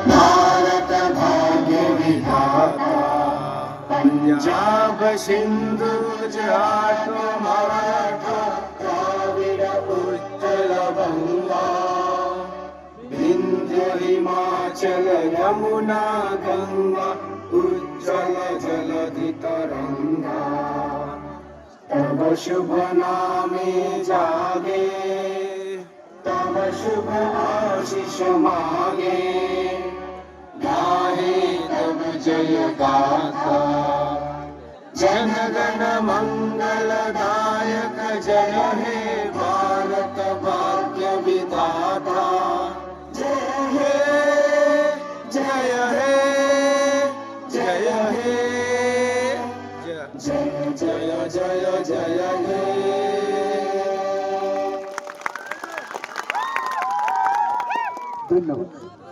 भारत भाग्य विधाता पंजाब सिंधु गुजरात मराठा द्राविड उत्कल बंगा विंध्य हिमाचल यमुना गंगा उज्जवल जलधि तरंगा तब शुभ नामे जागे तब शुभ आशीष मांगे गाहे तब जय गाथा जन गण मंगल दायक जय हे भारत भाग्य विधाता जय हे जय हे जय हे जय जय जय जय हे। धन्यवाद।